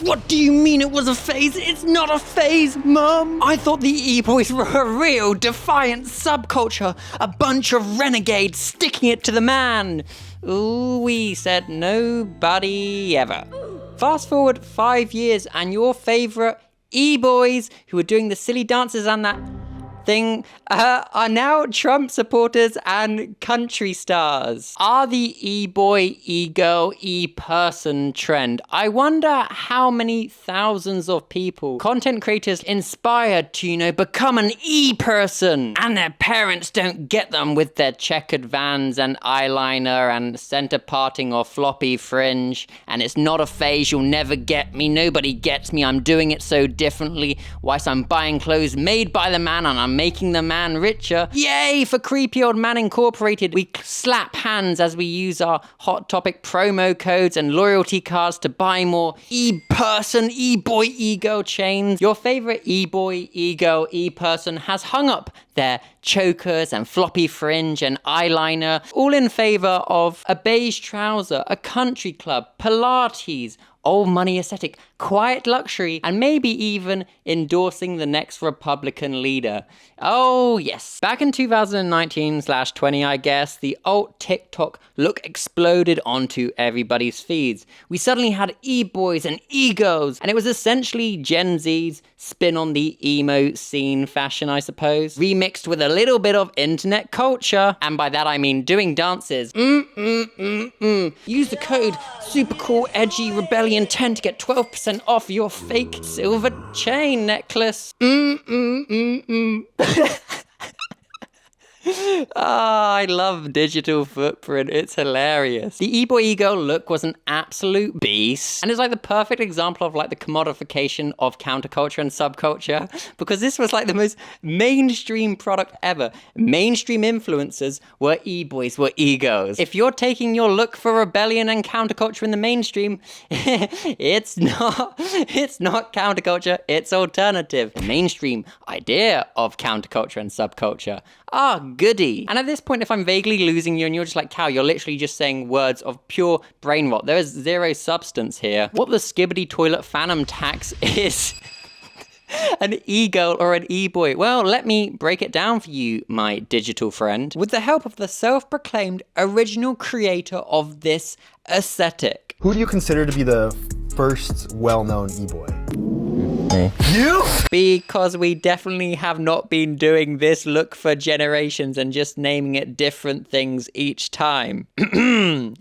What do you mean it was a phase? It's not a phase, Mum! I thought the E-Boys were a real defiant subculture, a bunch of renegades sticking it to the man. Ooh, we said nobody ever. Fast forward 5 years and your favourite E-Boys, who were doing the silly dances and that thing, are now Trump supporters and country stars. Are the E-Boy, E-Girl, E-Person trend? I wonder how many thousands of people, content creators inspired to, become an E-Person, and their parents don't get them with their checkered vans and eyeliner and center parting or floppy fringe, and it's not a phase, you'll never get me, nobody gets me, I'm doing it so differently, whilst I'm buying clothes made by the man and I'm making the man richer. Yay for Creepy Old Man Incorporated. We slap hands as we use our Hot Topic promo codes and loyalty cards to buy more E-Person, E-Boy, E-Girl chains. Your favorite E-Boy, E-Girl, E-Person has hung up their chokers and floppy fringe and eyeliner, all in favor of a beige trouser, a country club, Pilates, old money aesthetic, quiet luxury, and maybe even endorsing the next Republican leader. Oh yes. Back in 2019/20, I guess, the alt TikTok look exploded onto everybody's feeds. We suddenly had E-Boys and E-Girls, and it was essentially Gen Z's spin on the emo scene fashion, I suppose, remixed with a little bit of internet culture, and by that I mean doing dances. Use the code SuperCoolEdgyRebellion10 to get 12% off your fake silver chain necklace. I love digital footprint. It's hilarious. The E-Boy E-Girl look was an absolute beast, and it's like the perfect example of like the commodification of counterculture and subculture, because this was like the most mainstream product ever. Mainstream influencers were E-Boys, were E-Girls. If you're taking your look for rebellion and counterculture in the mainstream, it's not counterculture, it's alternative. The mainstream idea of counterculture and subculture. Goody. And at this point, if I'm vaguely losing you and you're just like, Cal, you're literally just saying words of pure brain rot. There is zero substance here. What the skibbity toilet phantom tax is an E-Girl or an E-Boy? Well, let me break it down for you, my digital friend, with the help of the self-proclaimed original creator of this aesthetic. Who do you consider to be the first well-known E-Boy? Me. You? Because we definitely have not been doing this look for generations and just naming it different things each time.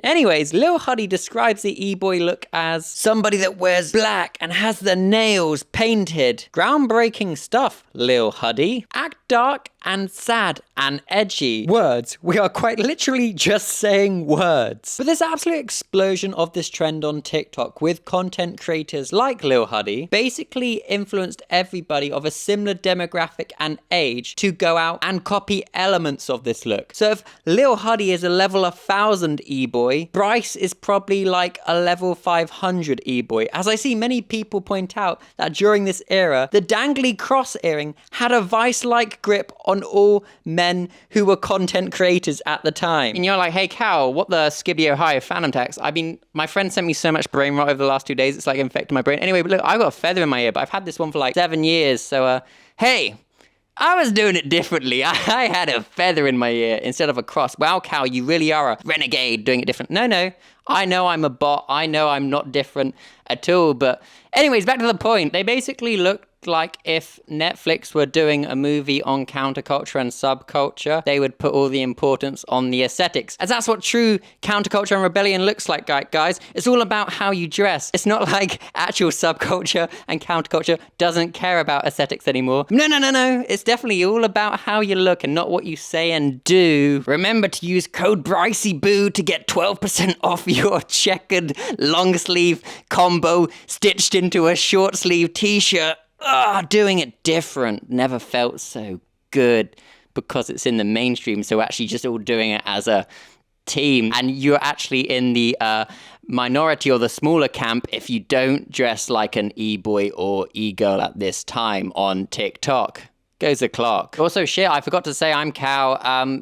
Anyways, Lil Huddy describes the E-Boy look as somebody that wears black and has their nails painted. Groundbreaking stuff, Lil Huddy. Act dark and sad and edgy. Words. We are quite literally just saying words. But this absolute explosion of this trend on TikTok with content creators like Lil Huddy basically influenced everybody of a similar demographic and age to go out and copy elements of this look. So if Lil Huddy is a level 1000 E-Boy, Bryce is probably like a level 500 E-Boy. As I see many people point out that during this era, the dangly cross earring had a vice-like grip on all men who were content creators at the time. And you're like, hey Cal, what the skibby Ohio phantom tax? I mean, my friend sent me so much brain rot over the last 2 days, it's like infected my brain. Anyway, but look, I've got a feather in my ear, but I've had this one for like 7 years, so hey, I was doing it differently. I had a feather in my ear instead of a cross. Wow, Cal, you really are a renegade doing it different. No, I know I'm a bot. I know I'm not different at all. But anyways, back to the point. They basically looked like if Netflix were doing a movie on counterculture and subculture, they would put all the importance on the aesthetics. As that's what true counterculture and rebellion looks like, guys. It's all about how you dress. It's not like actual subculture and counterculture doesn't care about aesthetics anymore. No. It's definitely all about how you look and not what you say and do. Remember to use code BRICEYBOO to get 12% off your checkered long sleeve combo stitched into a short sleeve t-shirt. Doing it different never felt so good because it's in the mainstream, so actually just all doing it as a team, and you're actually in the minority or the smaller camp if you don't dress like an E-Boy or E-Girl at this time on TikTok. goes the clock. Also, shit, I forgot to say I'm Cal.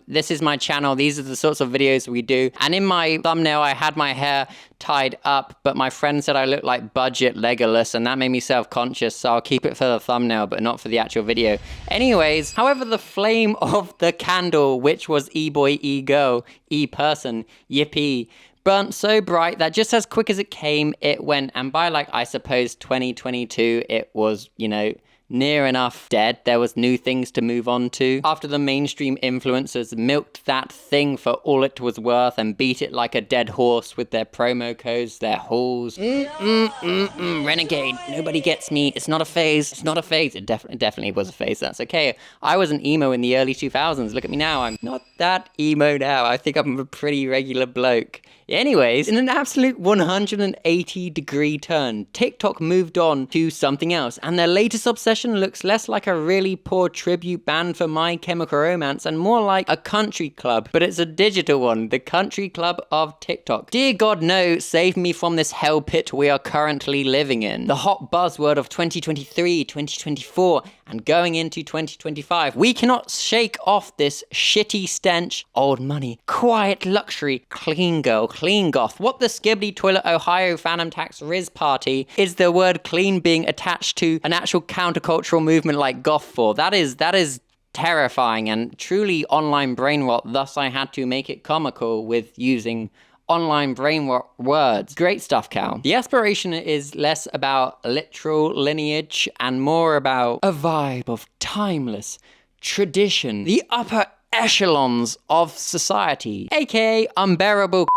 This is my channel. These are the sorts of videos we do. And in my thumbnail, I had my hair tied up, but my friend said I looked like budget Legolas, and that made me self-conscious, so I'll keep it for the thumbnail, but not for the actual video. Anyways, however, the flame of the candle, which was E-Boy, E-Girl, E-Person, Yippie, burnt so bright that just as quick as it came, it went. And by, like, I suppose 2022, it was, you know, near enough dead. There was new things to move on to. After the mainstream influencers milked that thing for all it was worth and beat it like a dead horse with their promo codes, their hauls. Renegade. Nobody gets me. It's not a phase. It's not a phase. It definitely was a phase. That's okay. I was an emo in the early 2000s. Look at me now. I'm not that emo now. I think I'm a pretty regular bloke. Anyways, in an absolute 180-degree turn, TikTok moved on to something else, and their latest obsession looks less like a really poor tribute band for My Chemical Romance and more like a country club, but it's a digital one, the country club of TikTok. Dear God, no, save me from this hell pit we are currently living in. The hot buzzword of 2023, 2024, and going into 2025. We cannot shake off this shitty stench, old money, quiet luxury, clean girl, clean goth. What the Skibbity Toilet Ohio Phantom Tax Riz Party is the word clean being attached to an actual countercultural movement like goth for? That is terrifying and truly online brain rot, thus I had to make it comical with using online brain words. Great stuff, Cal. The aspiration is less about literal lineage and more about a vibe of timeless tradition, the upper echelons of society, aka unbearable.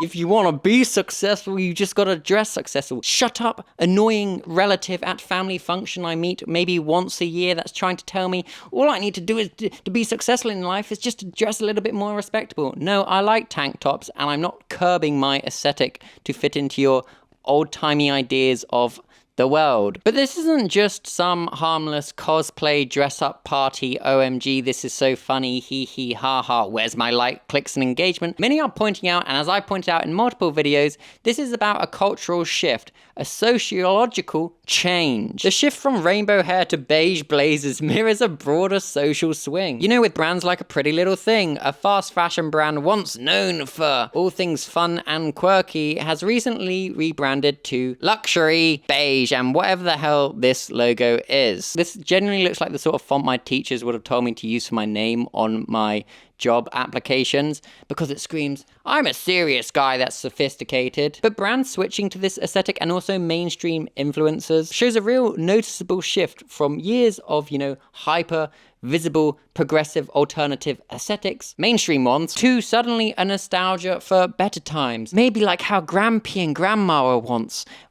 If you want to be successful, you just gotta dress successful. Shut up, annoying relative at family function I meet maybe once a year that's trying to tell me all I need to do is to be successful in life is just to dress a little bit more respectable. No, I like tank tops, and I'm not curbing my aesthetic to fit into your old-timey ideas of the world. But this isn't just some harmless cosplay dress-up party, OMG, this is so funny, hee hee ha ha, where's my like, clicks and engagement? Many are pointing out, and as I pointed out in multiple videos, this is about a cultural shift, a sociological change. The shift from rainbow hair to beige blazers mirrors a broader social swing. You know, with brands like A Pretty Little Thing, a fast fashion brand once known for all things fun and quirky, has recently rebranded to luxury beige and whatever the hell this logo is. This generally looks like the sort of font my teachers would have told me to use for my name on my job applications because it screams, I'm a serious guy that's sophisticated. But brands switching to this aesthetic and also mainstream influencers shows a real noticeable shift from years of, you know, hyper visible, progressive, alternative aesthetics, mainstream ones, to suddenly a nostalgia for better times. Maybe like how Grampy and Grandma were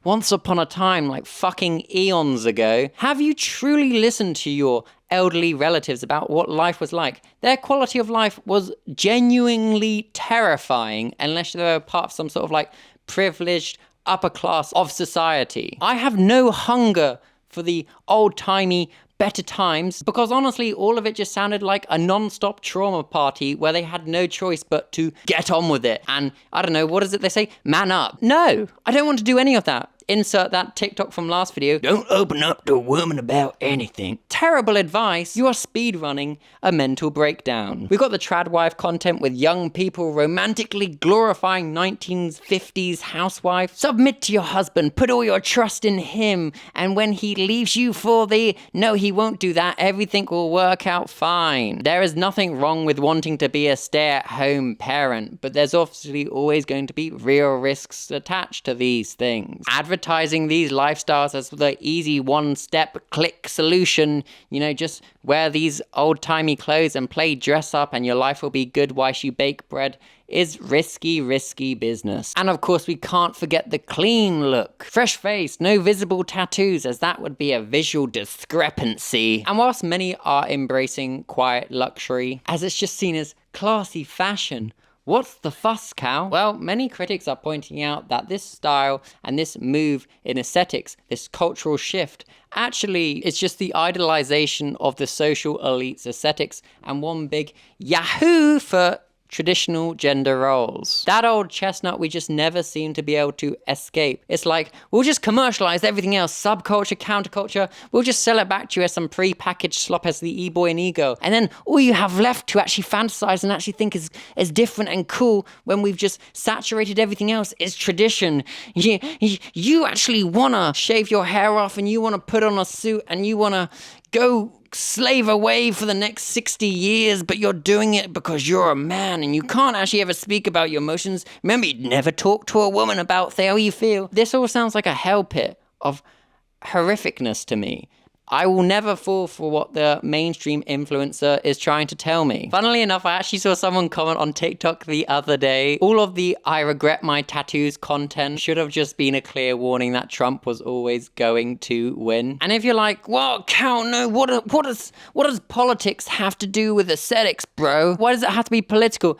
once upon a time, like fucking eons ago. Have you truly listened to your elderly relatives about what life was like? Their quality of life was genuinely terrifying unless they were part of some sort of like privileged upper class of society. I have no hunger for the old-timey better times, because honestly, all of it just sounded like a non-stop trauma party where they had no choice but to get on with it. And I don't know, what is it they say? Man up. No, I don't want to do any of that. Insert that TikTok from last video. Don't open up to a woman about anything. Terrible advice. You are speedrunning a mental breakdown. We've got the trad wife content with young people romantically glorifying 1950s housewife. Submit to your husband. Put all your trust in him. And when he leaves you for the, no, he won't do that. Everything will work out fine. There is nothing wrong with wanting to be a stay-at-home parent, but there's obviously always going to be real risks attached to these things. Advertising these lifestyles as the easy one-step click solution, you know, just wear these old-timey clothes and play dress up and your life will be good whilst you bake bread, is risky business. And of course, we can't forget the clean look. Fresh face, no visible tattoos, as that would be a visual discrepancy. And whilst many are embracing quiet luxury, as it's just seen as classy fashion, what's the fuss, Cal? Well, many critics are pointing out that this style and this move in aesthetics, this cultural shift, actually it's just the idolization of the social elite's aesthetics and one big yahoo for traditional gender roles. That old chestnut we just never seem to be able to escape. It's like, we'll just commercialize everything else, subculture, counterculture, we'll just sell it back to you as some pre-packaged slop as the E-Boy and Ego. And then all you have left to actually fantasize and actually think is different and cool when we've just saturated everything else is tradition. You actually wanna shave your hair off and you wanna put on a suit and you wanna go slave away for the next 60 years, but you're doing it because you're a man and you can't actually ever speak about your emotions. Remember, you'd never talk to a woman about how you feel. This all sounds like a hell pit of horrificness to me. I will never fall for what the mainstream influencer is trying to tell me. Funnily enough, I actually saw someone comment on TikTok the other day. All of the "I regret my tattoos" content should have just been a clear warning that Trump was always going to win. And if you're like, well, Cal, no, what does politics have to do with aesthetics, bro? Why does it have to be political?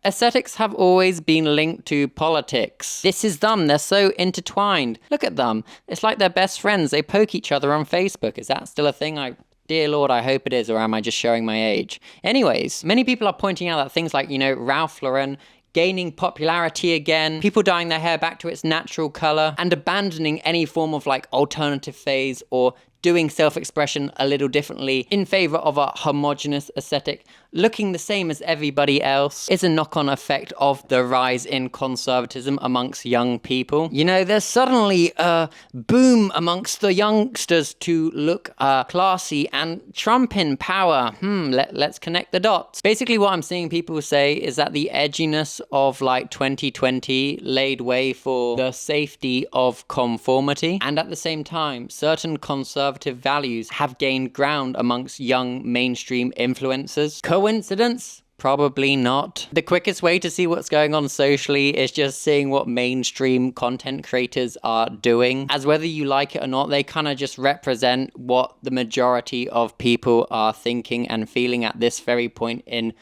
Aesthetics have always been linked to politics. This is them. They're so intertwined. Look at them. It's like they're best friends. They poke each other on Facebook. Is that still a thing? Dear Lord, I hope it is, or am I just showing my age? Anyways, many people are pointing out that things like, Ralph Lauren gaining popularity again, people dyeing their hair back to its natural color, and abandoning any form of alternative phase or doing self-expression a little differently in favor of a homogenous aesthetic, looking the same as everybody else, is a knock-on effect of the rise in conservatism amongst young people. There's suddenly a boom amongst the youngsters to look classy and Trump in power. Let's connect the dots. Basically what I'm seeing people say is that the edginess of 2020 laid way for the safety of conformity, and at the same time, certain conservative values have gained ground amongst young mainstream influencers. Coincidence? Probably not. The quickest way to see what's going on socially is just seeing what mainstream content creators are doing. As whether you like it or not, they kind of just represent what the majority of people are thinking and feeling at this very point in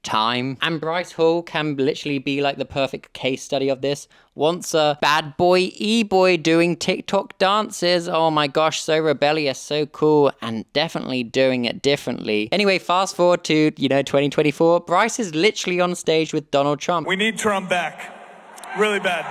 time. And Bryce Hall can literally be the perfect case study of this. Once a bad boy E-Boy doing TikTok dances. Oh my gosh, so rebellious, so cool, and definitely doing it differently. Anyway, fast forward to, 2024. Bryce is literally on stage with Donald Trump. We need Trump back. Really bad.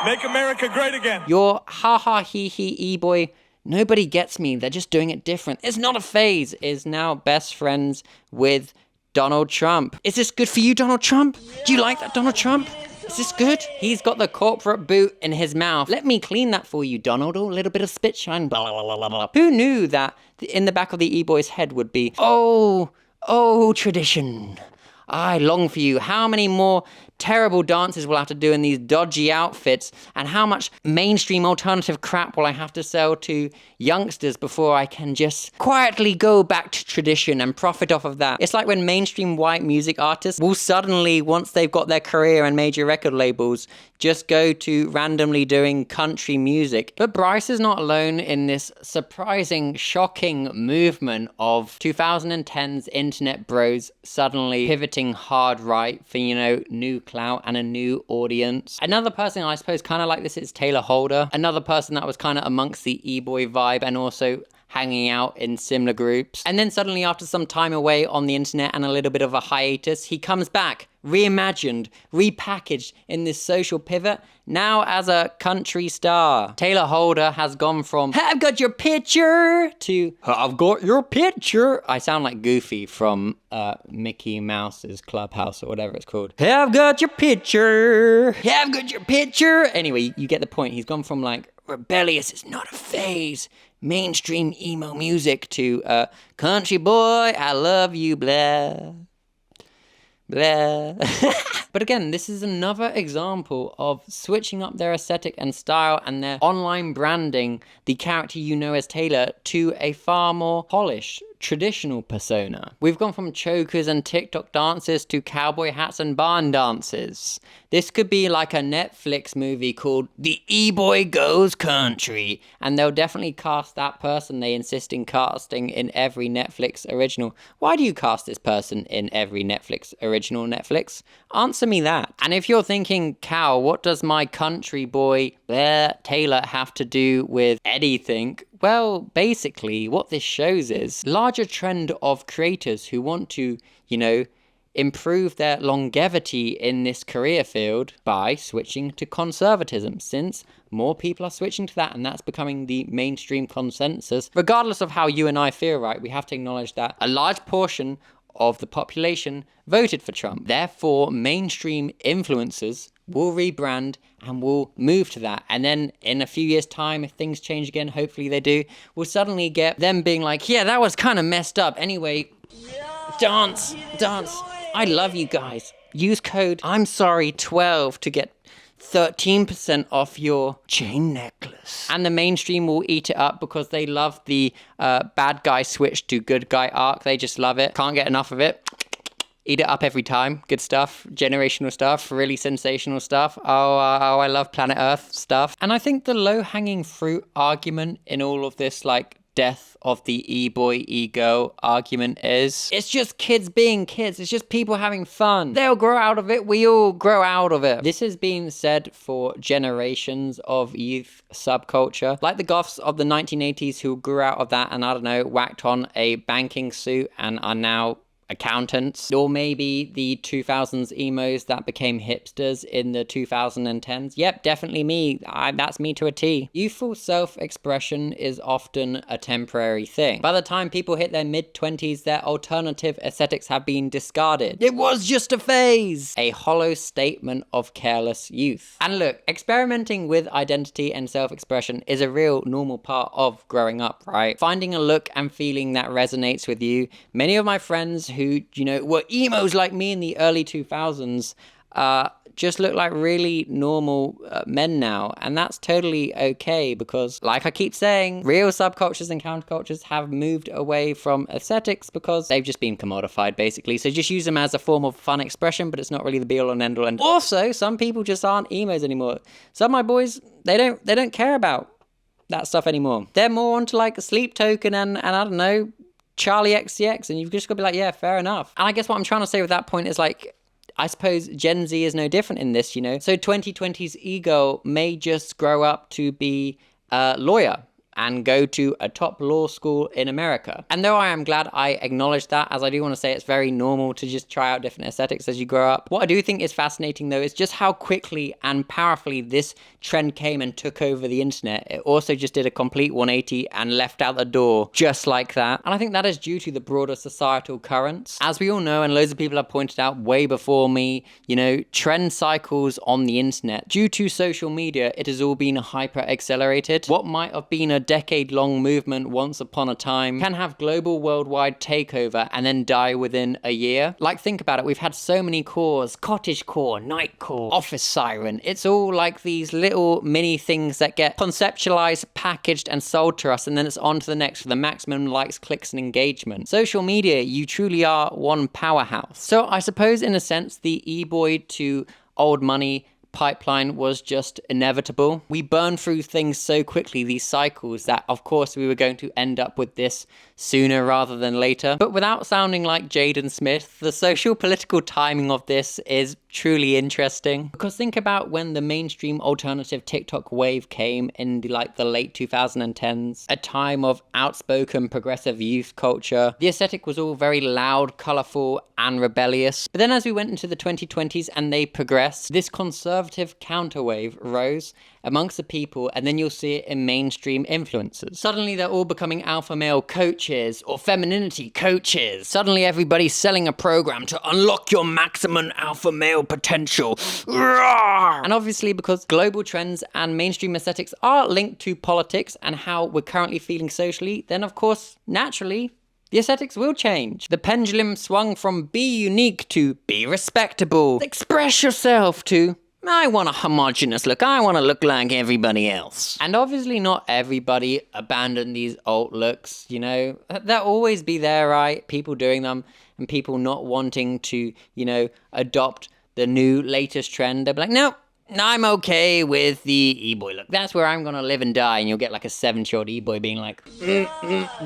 Make America great again. Your ha-ha he-he E-Boy, nobody gets me, they're just doing it different, it's not a phase, is now best friends with Donald Trump. Is this good for you, Donald Trump? Do you like that, Donald Trump? Is this good? He's got the corporate boot in his mouth. Let me clean that for you, Donald. Oh, a little bit of spit shine. Blah, blah, blah, blah, blah. Who knew that in the back of the E-Boy's head would be, oh, tradition. I long for you. How many more terrible dances will I have to do in these dodgy outfits, and how much mainstream alternative crap will I have to sell to youngsters before I can just quietly go back to tradition and profit off of that? It's like when mainstream white music artists will suddenly, once they've got their career and major record labels, just go to randomly doing country music. But Bryce is not alone in this surprising, shocking movement of 2010's internet bros suddenly pivoting hard right for, new clout and a new audience. Another person I suppose kind of like this is Taylor Holder. Another person that was kind of amongst the E-Boy vibe and also hanging out in similar groups. And then suddenly after some time away on the internet and a little bit of a hiatus, he comes back, reimagined, repackaged in this social pivot, now as a country star. Taylor Holder has gone from, "I've got your picture," to, "I've got your picture." I sound like Goofy from Mickey Mouse's Clubhouse or whatever it's called. "I've got your picture. I've got your picture." Anyway, you get the point. He's gone from rebellious is not a phase, mainstream emo music, to country boy, I love you, blah. Blah. But again, this is another example of switching up their aesthetic and style and their online branding, the character you know as Taylor, to a far more polished, traditional persona. We've gone from chokers and TikTok dances to cowboy hats and barn dances. This could be like a Netflix movie called The E-Boy Goes Country, and they'll definitely cast that person they insist in casting in every Netflix original. Why do you cast this person in every Netflix original Netflix? Answer me that. And if you're thinking, Cal, what does my country boy Taylor have to do with anything? Well, basically, what this shows is larger trend of creators who want to, improve their longevity in this career field by switching to conservatism, since more people are switching to that and that's becoming the mainstream consensus. Regardless of how you and I feel, right, we have to acknowledge that a large portion of the population voted for Trump. Therefore, mainstream influencers will rebrand and will move to that. And then in a few years' time, if things change again, hopefully they do, we'll suddenly get them being like, yeah, that was kind of messed up. Anyway, dance. I love you guys. Use code I'm sorry 12 to get 13% off your chain necklace. And the mainstream will eat it up because they love the bad guy switch to good guy arc. They just love it. Can't get enough of it. Eat it up every time. Good stuff. Generational stuff. Really sensational stuff. Oh, I love Planet Earth stuff. And I think the low-hanging fruit argument in all of this, like, death of the e-boy, e-girl argument is, it's just kids being kids. It's just people having fun. They'll grow out of it. We all grow out of it. This has been said for generations of youth subculture, like the goths of the 1980s who grew out of that and, I don't know, whacked on a banking suit and are now accountants, or maybe the 2000s emos that became hipsters in the 2010s. Yep, definitely me. That's me to a T. Youthful self-expression is often a temporary thing. By the time people hit their mid-20s, their alternative aesthetics have been discarded. It was just a phase. A hollow statement of careless youth. And look, experimenting with identity and self-expression is a real normal part of growing up, right? Finding a look and feeling that resonates with you. Many of my friends who, you know, were emos like me in the early 2000s, just look like really normal men now. And that's totally okay because, like I keep saying, real subcultures and countercultures have moved away from aesthetics because they've just been commodified, basically. So just use them as a form of fun expression, but it's not really the be-all and end-all. And also, some people just aren't emos anymore. Some of my boys, they don't care about that stuff anymore. They're more onto like Sleep Token and I don't know, Charlie XCX, and you've just got to be like, yeah, fair enough. And I guess what I'm trying to say with that point is like, I suppose Gen Z is no different in this, you know? So 2020's ego may just grow up to be a lawyer and go to a top law school in America. And though I am glad I acknowledge that, as I do want to say it's very normal to just try out different aesthetics as you grow up, what I do think is fascinating though is just how quickly and powerfully this trend came and took over the internet. It also just did a complete 180 and left out the door just like that. And I think that is due to the broader societal currents. As we all know, and loads of people have pointed out way before me, you know, trend cycles on the internet. Due to social media, it has all been hyper accelerated. What might have been a decade-long movement once upon a time can have global worldwide takeover and then die within a year. Like, think about it, we've had so many cores: cottagecore, nightcore, office siren. It's all like these little mini things that get conceptualized, packaged and sold to us, and then it's on to the next for the maximum likes, clicks and engagement. Social media, you truly are one powerhouse. So I suppose in a sense the E-Boy to old money pipeline was just inevitable. We burned through things so quickly, these cycles, that of course we were going to end up with this sooner rather than later. But without sounding like Jaden Smith, the social political timing of this is truly interesting. Because think about when the mainstream alternative TikTok wave came in the late 2010s, a time of outspoken progressive youth culture. The aesthetic was all very loud, colourful and rebellious. But then as we went into the 2020s and they progressed, this conservative counterwave rose amongst the people, and then you'll see it in mainstream influencers. Suddenly they're all becoming alpha male coaches or femininity coaches. Suddenly everybody's selling a program to unlock your maximum alpha male potential. And obviously because global trends and mainstream aesthetics are linked to politics and how we're currently feeling socially, then of course, naturally, the aesthetics will change. The pendulum swung from be unique to be respectable. Express yourself to I want a homogenous look. I want to look like everybody else. And obviously not everybody abandoned these alt looks, you know. There'll always be there, right? People doing them and people not wanting to, you know, adopt the new latest trend. They'll be like, no, I'm okay with the E-Boy look. That's where I'm gonna live and die. And you'll get like a 7-year-old E-Boy being like,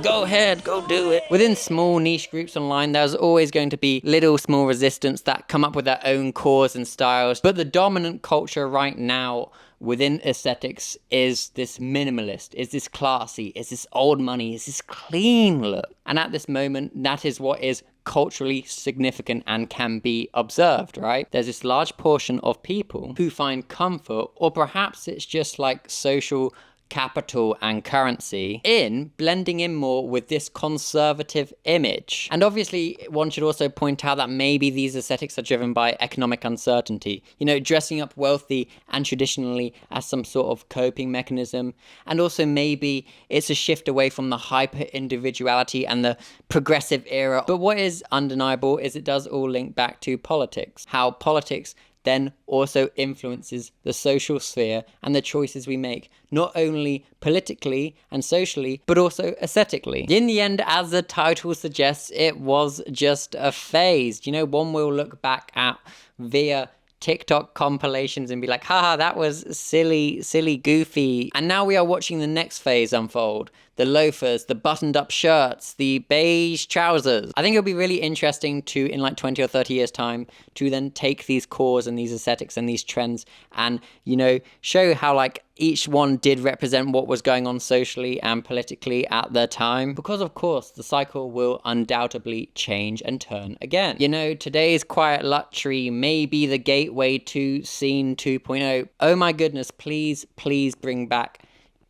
go ahead, go do it. Within small niche groups online, there's always going to be little small resistance that come up with their own cores and styles. But the dominant culture right now within aesthetics is this minimalist, is this classy, is this old money, is this clean look. And at this moment, that is what is culturally significant and can be observed, right? There's this large portion of people who find comfort, or perhaps it's just like social capital and currency, in blending in more with this conservative image. And obviously, one should also point out that maybe these aesthetics are driven by economic uncertainty. You know, dressing up wealthy and traditionally as some sort of coping mechanism. And also maybe it's a shift away from the hyper-individuality and the progressive era. But what is undeniable is it does all link back to politics. How politics then also influences the social sphere and the choices we make, not only politically and socially, but also aesthetically. In the end, as the title suggests, it was just a phase. You know, one will look back at via TikTok compilations and be like, haha, that was silly, goofy. And now we are watching the next phase unfold. The loafers, the buttoned up shirts, the beige trousers. I think it'll be really interesting to, in like 20 or 30 years time, to then take these cores and these aesthetics and these trends and, you know, show how like each one did represent what was going on socially and politically at the time. Because of course, the cycle will undoubtedly change and turn again. You know, today's quiet luxury may be the gateway to scene 2.0. Oh my goodness, please bring back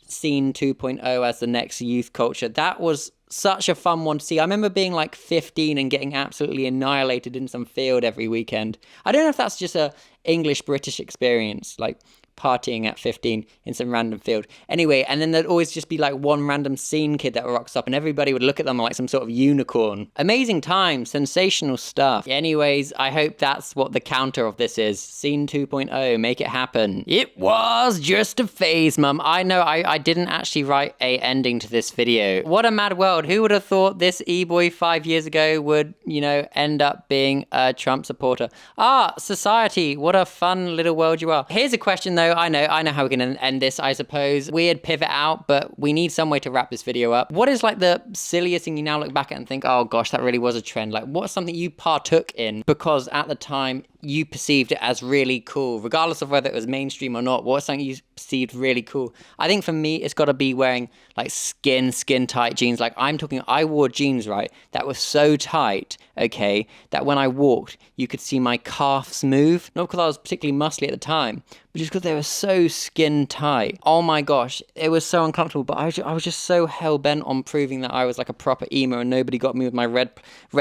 scene 2.0 as the next youth culture. That was such a fun one to see. I remember being like 15 and getting absolutely annihilated in some field every weekend. I don't know if that's just a English-British experience, like partying at 15 in some random field. Anyway, and then there'd always just be like one random scene kid that rocks up and everybody would look at them like some sort of unicorn. Amazing time, sensational stuff. Anyways, I hope that's what the counter of this is. Scene 2.0, make it happen. It was just a phase, mum. I know I didn't actually write a ending to this video. What a mad world. Who would have thought this E-Boy 5 years ago would, you know, end up being a Trump supporter? Ah, society, what a fun little world you are. Here's a question though. I know how we're gonna end this, I suppose. Weird pivot out, but we need some way to wrap this video up. What is like the silliest thing you now look back at and think, oh gosh, that really was a trend? Like, what's something you partook in because at the time you perceived it as really cool, regardless of whether it was mainstream or not? What's something you perceived really cool? I think for me, it's got to be wearing like skin tight jeans. Like I wore jeans, right, that were so tight, okay, that when I walked, you could see my calves move. Not because I was particularly muscly at the time, but just because they were so skin tight. Oh my gosh, it was so uncomfortable, but I was just so hell-bent on proving that I was like a proper emo and nobody got me with my red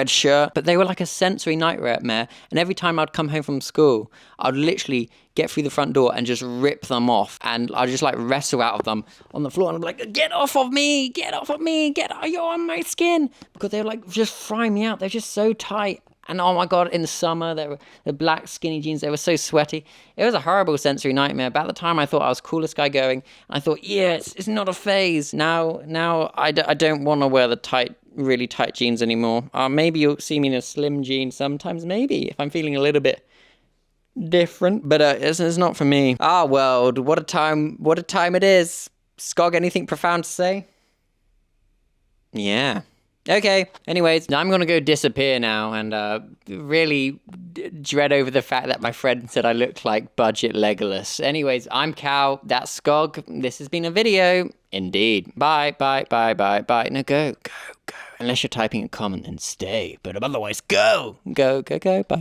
shirt. But they were like a sensory nightmare, and every time I'd come home from school, I'd literally get through the front door and just rip them off, and I'd just like wrestle out of them on the floor, and I'd be like, get off of me, you're on my skin, because they were like just frying me out. They're just so tight. And oh my God, in the summer, the black skinny jeans, they were so sweaty. It was a horrible sensory nightmare. But at the time, I thought I was the coolest guy going. And I thought, yeah, it's not a phase. Now I don't want to wear the really tight jeans anymore. Maybe you'll see me in a slim jean sometimes, maybe, if I'm feeling a little bit different. But it's not for me. Ah, world, what a time it is. Skog, anything profound to say? Yeah. Okay, anyways, I'm gonna go disappear now and really dread over the fact that my friend said I look like budget Legolas. Anyways, I'm Cal, that's Skog. This has been a video. Indeed. Bye. No, go. Unless you're typing a comment, then stay. But otherwise, go. Bye.